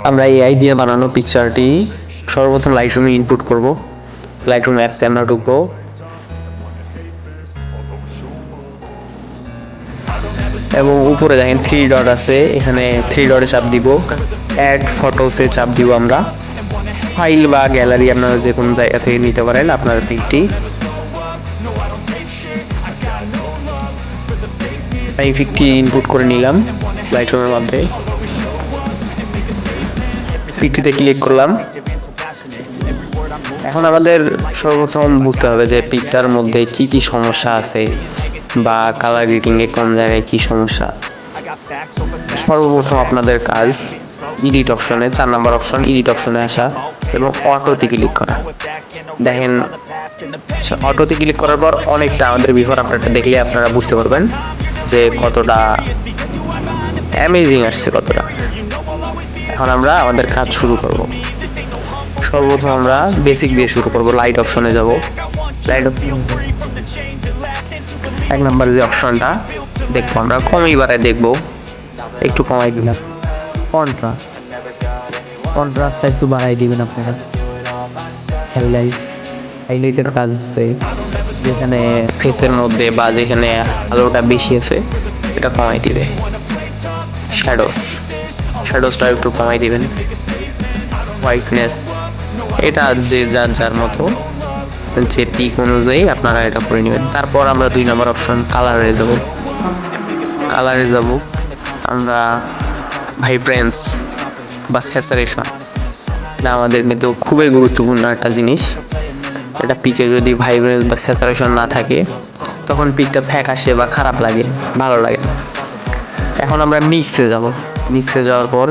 আমরা এআই দিয়ে বানানো পিকচারটি সর্বপ্রথম লাইটরুমে ইনপুট করব। লাইটরুম অ্যাপসে আমরা ঢুকবো। এবং উপরে দেখেন 3 ডট আছে, এখানে 3 ডটে চাপ দিব, অ্যাড ফটোসে চাপ দিব আমরা। ফাইল বা গ্যালারি আপনারা যে কোনো জায়গা থেকে নিতে পারেন আপনার পিকটি। আমি পিকটি ইনপুট করে নিলাম লাইটরুমের মধ্যে। পিকটিতে ক্লিক করলাম। এখন আমাদের সর্বপ্রথম বুঝতে হবে যে পিকটার মধ্যে কি কি সমস্যা আছে বা কালার গ্রেডিংয়ে কোন জায়গায় কি সমস্যা। সর্বপ্রথম আপনাদের কাজ এডিট অপশনে, 4 নম্বর অপশন এডিট অপশনে আসা এবং অটোতে ক্লিক করা। দেখেন অটোতে ক্লিক করার পর অনেকটা আমাদের বিফোর আফটারটা দেখলে আপনারা বুঝতে পারবেন যে কতটা অ্যামেজিং আসছে কতটা। এখন আমরা আমাদের কাজ শুরু করব। সর্বপ্রথম আমরা বেসিক দিয়ে শুরু করব। লাইট অপশনে যাব। লাইট এক নম্বর যে অপশনটা দেখবো আমরা কমই বাড়ায় দেখবো, একটু কমাই দিলাম। কন্ট্রাস্টটা একটু বাড়াই দিবেন আপনারা। হাইলাইটের কাজ হচ্ছে যেখানে ফেসের মধ্যে বা যেখানে আলোটা বেশি আছে এটা কমাই দিবে। শ্যাডোসটা একটু কমাই দিবেন। হোয়াইটনেস এটা যে যার মতো যে পিক অনুযায়ী আপনারা এটা করে নেবেন। তারপর আমরা 2 নম্বর অপশন কালারে যাব। আমরা ভাইব্রেন্স বা স্যাচুরেশন, এটা আমাদের কিন্তু খুবই গুরুত্বপূর্ণ একটা জিনিস। এটা পিকে যদি ভাইব্রেন্স বা স্যাচুরেশন না থাকে তখন পিকটা ফ্যাকাশে বা খারাপ লাগে, ভালো লাগে। এখন আমরা মিক্সে যাওয়ার পর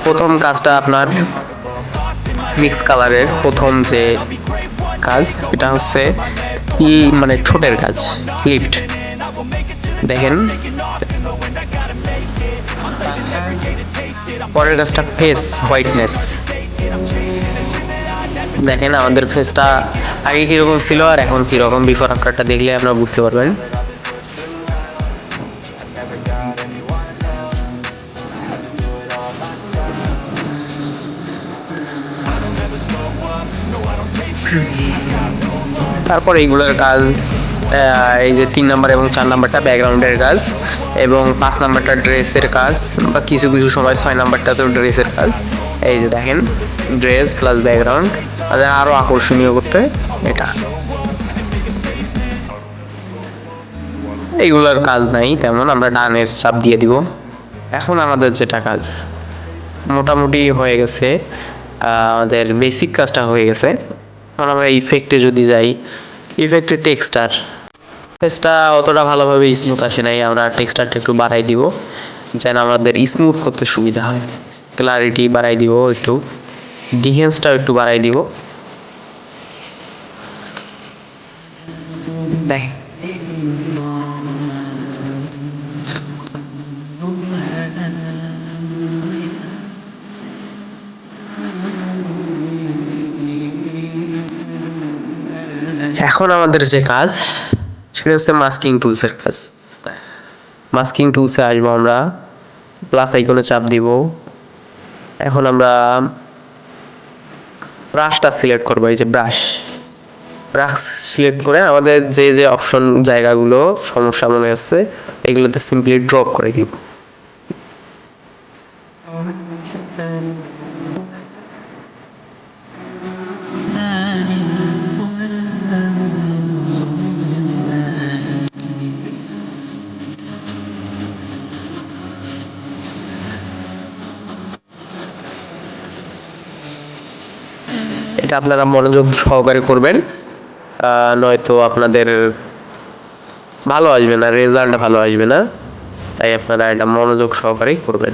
প্রথম কাজটা আপনার মিক্স কালারের প্রথম যে কাজ এটা হচ্ছে মানে ঠোঁটের কাজ, লিফট। দেখেন পরের কাজটা ফেস হোয়াইটনেস। দেখেন আমাদের ফেসটা আগে কিরকম ছিল আর এখন কিরকম, বিফোর আফটারটা দেখলে আপনারা বুঝতে পারবেন। তারপর এইগুলোর কাজ এই যে 3 নাম্বার এবং 4 নাম্বারটা ব্যাকগ্রাউন্ডের কাজ এবং 5 নাম্বারটা ড্রেসের কাজ বা কিছু কিছু সময় 6 নাম্বারটা তো ড্রেসের কাজ। এই যে দেখেন ড্রেস প্লাস ব্যাকগ্রাউন্ড আরো আকর্ষণীয় করতে এটা। এইগুলোর কাজ নাই তেমন, আমরা ডানের চাপ দিয়ে দিব। এখন আমাদের যেটা কাজ মোটামুটি হয়ে গেছে, আমাদের বেসিক কাজটা হয়ে গেছে। এখন আমরা ইফেক্টে যদি যাই, ইফেক্টে টেক্সচারটা অতটা ভালোভাবে স্মুথ আসে নাই, আমরা টেক্সচারটা একটু বাড়াই দিব যেন আমাদের স্মুথ করতে সুবিধা হয়। ক্লারিটি বাড়াই দিব, একটু ডিহেন্সটাও একটু বাড়াই দিব। দেখ এখন আমাদের যে কাজ সেটা হচ্ছে মাস্কিং টুলসের কাজ। মাস্কিং টুলসে আসবো আমরা, প্লাস আইকনে চাপ দিব। এখন আমরা ব্রাশটা সিলেক্ট করবো। এই যে ব্রাশ সিলেক্ট করে আমাদের যে যে অপশন জায়গাগুলো সমস্যা মনে হচ্ছে এগুলোতে সিম্পলি ড্রপ করে দিব। এটা আপনারা মনোযোগ সহকারে করবেন, নয়তো আপনাদের ভালো আসবে না, রেজাল্ট ভালো আসবে না। তাই আপনারা এটা মনোযোগ সহকারে করবেন।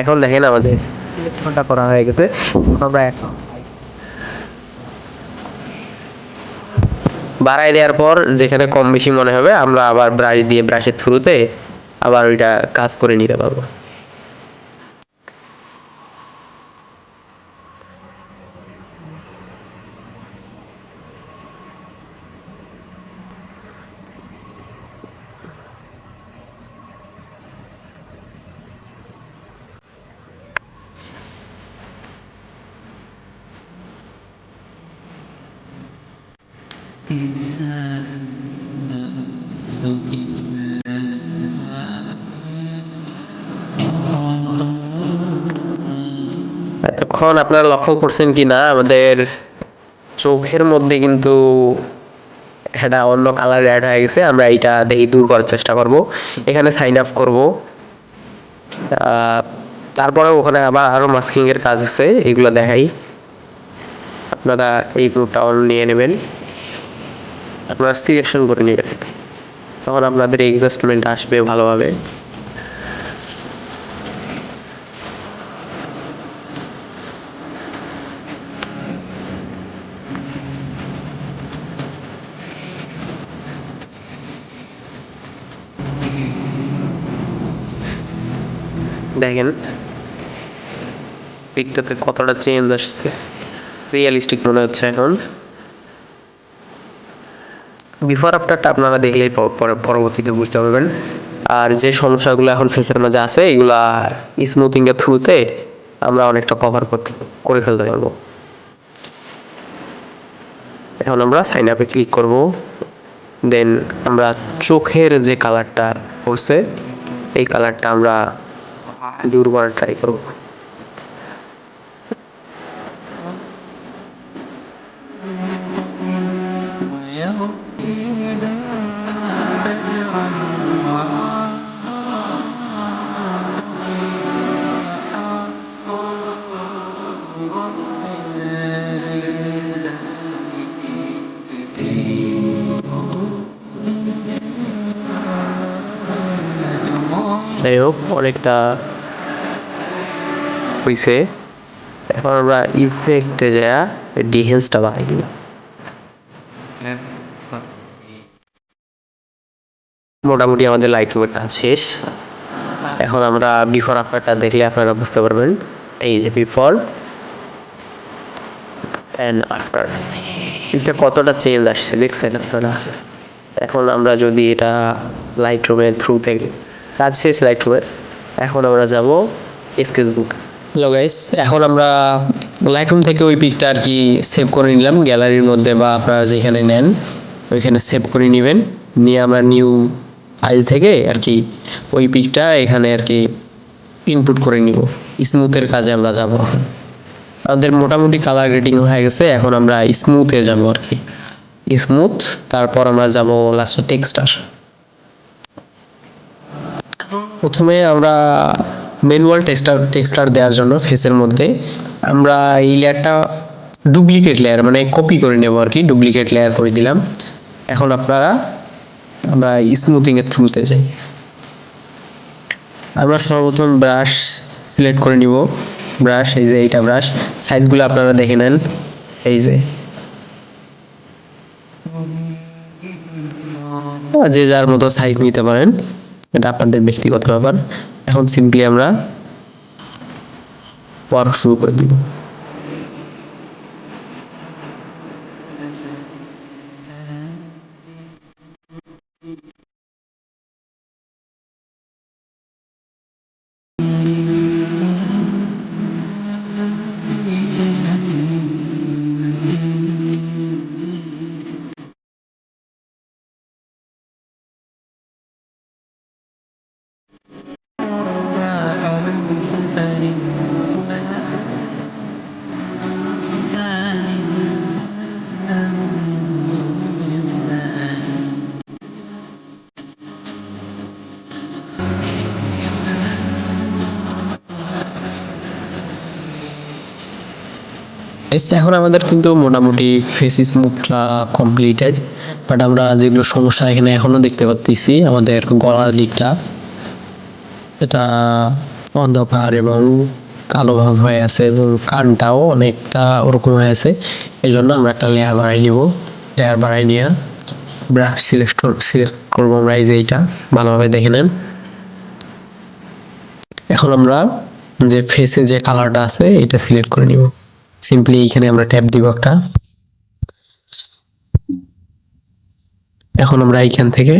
এখন দেখেন আমাদের সিলেকশনটা করা হয়ে গেছে। আমরা এখন বাড়াই দেওয়ার পর যেখানে কম বেশি মনে হবে আমরা আবার ব্রাশ দিয়ে ব্রাশের থ্রুতে আবার ওইটা কাজ করে নিতে পারবো। এতক্ষণ আপনারা লক্ষ্য করছেন কি না আমাদের চোখের মধ্যে কিন্তু এটা অন্য কালার অ্যাড হয়ে গেছে। আমরা এইটা দেখি দূর করার চেষ্টা করব। এখানে সাইন আপ করব, তারপরে ওখানে আবার আরো মাস্কিং এর কাজ আছে, এগুলো দেখাই। আপনারা এই গ্রুপটা অন নিয়ে নেবেন, আপনারা সিলেকশন করে নেবেন, তখন আপনাদের এডজাস্টমেন্ট আসবে ভালোভাবে। দেখেন পিকটাতে কতটা চেঞ্জ আসছে, রিয়েলিস্টিক মনে হচ্ছে এখন। বিফোর আফটারটা আপনারা দেখলেই পরবর্তীতে বুঝতে পারবেন। আর যে সমস্যাগুলো এখন ফেসের মাঝে আছে এগুলা স্মুথিং এর থ্রুতে আমরা অনেকটা কভার করে ফেলতে পারবো। এখন আমরা সাইন আপে ক্লিক করব, দেন আমরা চোখের যে কালারটা পড়ছে এই কালারটা আমরা দূর করার ট্রাই করব। যাই হোক, অনেকটা হয়েছে। এখন আমরা ইফেক্টে যা ডিহেন্সটা বাড়াই দিই। মোটামুটি আমাদের লাইট রুমের কাজ শেষ। এখন আমরা বিফোর আফটারটা দেখলে আপনারা বুঝতে পারবেন। এই যে বিফোর অ্যান্ড আফটার, এটা কতটা চেঞ্জ আসছে দেখছেন আপনারা। এখন আমরা যদি এটা লাইট রুমের থ্রু থেকে কাজ শেষ লাইট রুমের, এখন আমরা যাব স্কেচবুক। হ্যালো গাইস, এখন আমরা লাইট রুম থেকে ওই পিকটা আর কি সেভ করে নিলাম গ্যালারির মধ্যে, বা আপনারা যেখানে নেন ওইখানে সেভ করে নেবেন। নিয়ে আমরা নিউ ফাইল থেকে আর কি ওই পিকটা এখানে আর কি ইনপুট করে নিব। স্মুথের কাজে আমরা যাব। আমাদের মোটামুটি কালার গ্রেডিং হয়ে গেছে, এখন আমরা স্মুথে যাব আর কি। স্মুথ, তারপর আমরা যাব লাস্টে টেক্সচার। প্রথমে আমরা ম্যানুয়াল টেক্সচার দেওয়ার জন্য ফেসের মধ্যে আমরা এই লেয়ারটা ডুপ্লিকেট লেয়ার মানে কপি করে নেব আর কি, ডুপ্লিকেট লেয়ার করে দিলাম। এখন আমরা স্মুথিং এর থ্রুতে যাই। আমরা সর্বপ্রথম ব্রাশ সিলেক্ট করে নিব। ব্রাশ, এই যে এইটা ব্রাশ, সাইজগুলো আপনারা দেখে নেন। এই যে যে যার মতো সাইজ নিতে পারেন, এটা আপনাদের ব্যক্তিগত ব্যাপার। এখন সিম্পলি আমরা ওয়ার্ক শুরু করে দিব। এখন আমাদের কিন্তু মোটামুটি ফেস স্মুথটা কমপ্লিটেড, বাট আমরা যেগুলো সমস্যা এখানে এখনো দেখতে পাচ্ছি, আমাদের গলার দিকটা এটা অন্ধকার এবং কালো ভাব হয়ে আছে, এবং কানটাও অনেকটা ওরকম হয়ে আছে। এই জন্য আমরা একটা লেয়ার বাড়াই নিব। লেয়ার বাড়াই নিয়ে ব্রাশ সিলেক্ট করবো আমরা, এই যে এইটা ভালোভাবে দেখে নেন। এখন আমরা যে ফেসে যে কালারটা আছে এটা সিলেক্ট করে নিব। সিম্পলি এইখানে আমরা ট্যাপ দিব একটা। এখন আমরা এইখান থেকে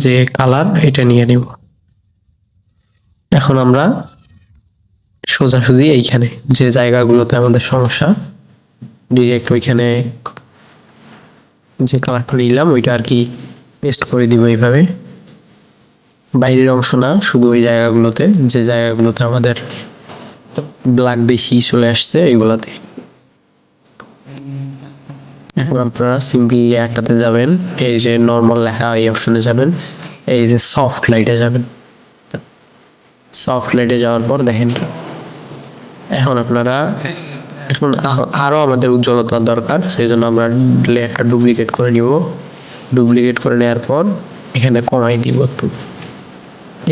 যে কালার এটা নিয়ে নিব। এখন আমরা সোজাসুজি এইখানে যে জায়গাগুলোতে আমাদের সমস্যা ডিরেক্ট ওইখানে যে কালারটা নিলাম ওইটা আর কি পেস্ট করে দিব এইভাবে, বাইরের অংশ না, শুধু ওই জায়গাগুলোতে, যে জায়গাগুলোতে আমাদের ব্ল্যাক বেশি চলে আসছে এইগুলাতে। এখন আপনারা সিম্পলি একটাতে যাবেন, এই যে নর্মাল লেখা এই অপশনে যাবেন, এই যে সফট লাইটে যাবেন। সফট লাইটে যাওয়ার পর দেখেন এখন আপনারা এখন আরো আমাদের উজ্জ্বলতার দরকার, সেই জন্য আমরা লেয়ারটা ডুপ্লিকেট করে নিব। ডুপ্লিকেট করে নেওয়ার পর এখানে কমাই দিব একটু।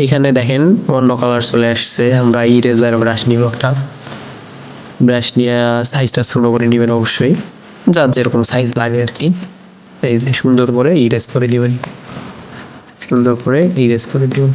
এখানে দেখেন অন্য কালার চলে আসছে। আমরা ইরেজার ব্রাশ নিব একটা, ব্রাশ নিয়ে সাইজটা ছোট করে নেবেন অবশ্যই, যার যেরকম সাইজ লাগে আর কি। এই যে সুন্দর করে ইরেজ করে দিবেন, সুন্দর করে ইরেজ করে দিবেন।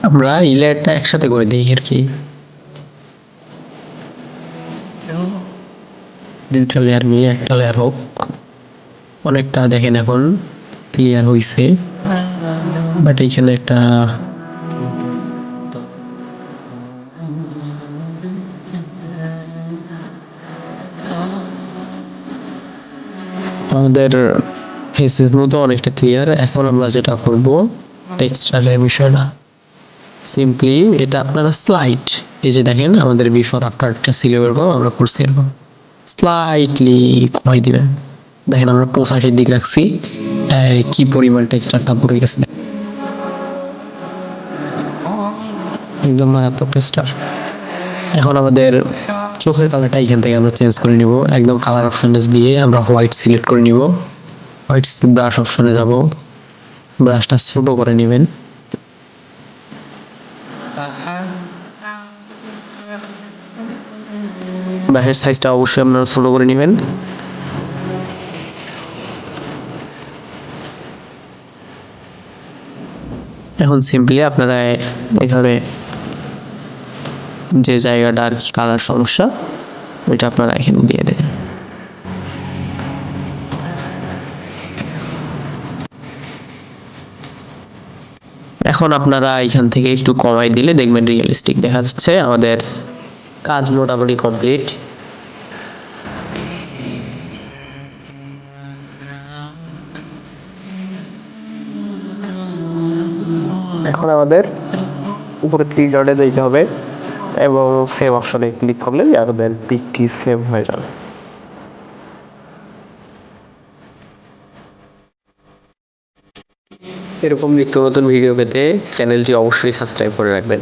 আমরা এই লেয়ারটা একসাথে করে দিই আর কি, দুইটা লেয়ার মিলে একটা লেয়ার হোক। অনেকটা দেখেন এখন ক্লিয়ার হয়েছে, বাট এইখানে একটা আমাদের ফেসেস মতো অনেকটা ক্লিয়ার। এখন আমরা যেটা করব টেক্সচারের বিষয়টা সিম্পলি এটা আপনারা স্লাইড, এই যে দেখেন আমাদের বিফোর আফটারটা ছিল এরকম, আমরা করছি এরকম স্লাইটলি কমাই দিবেন। দেখেন আমরা 85 দিক রাখছি, কি পরিমাণ টেক্সচারটা পড়ে গেছে, একদম মারাত্মক টেক্সচার। এখন আমাদের চোখের কালারটা এখান থেকে আমরা চেঞ্জ করে নিব, একদম কালার অপশনে গিয়ে আমরা হোয়াইট সিলেক্ট করে নিব। হোয়াইট ব্রাশ অপশনে যাব, ব্রাশটা ছোট করে নেবেন। ব্রাশের সাইজটা অবশ্যই আপনারা ছোট করে নেবেন। এখন সিম্পলি আপনারা এখানে যে জায়গাটা আর কি কালার সমস্যা ওইটা আপনারা এখানে দিয়ে দেন। এখন আপনারা এখান থেকে একটু কমাই দিলে দেখবেন রিয়েলিস্টিক দেখা যাচ্ছে। আমাদের কাজ মোটামুটি কমপ্লিট। এখন আমাদের উপরে থ্রি ডটে দিতে হবে এবং সেভ অপশনে ক্লিক করলে আমাদের পিকটি সেভ হয়ে যাবে। এরকম নিত্য নতুন ভিডিও পেতে চ্যানেলটি অবশ্যই সাবস্ক্রাইব করে রাখবেন।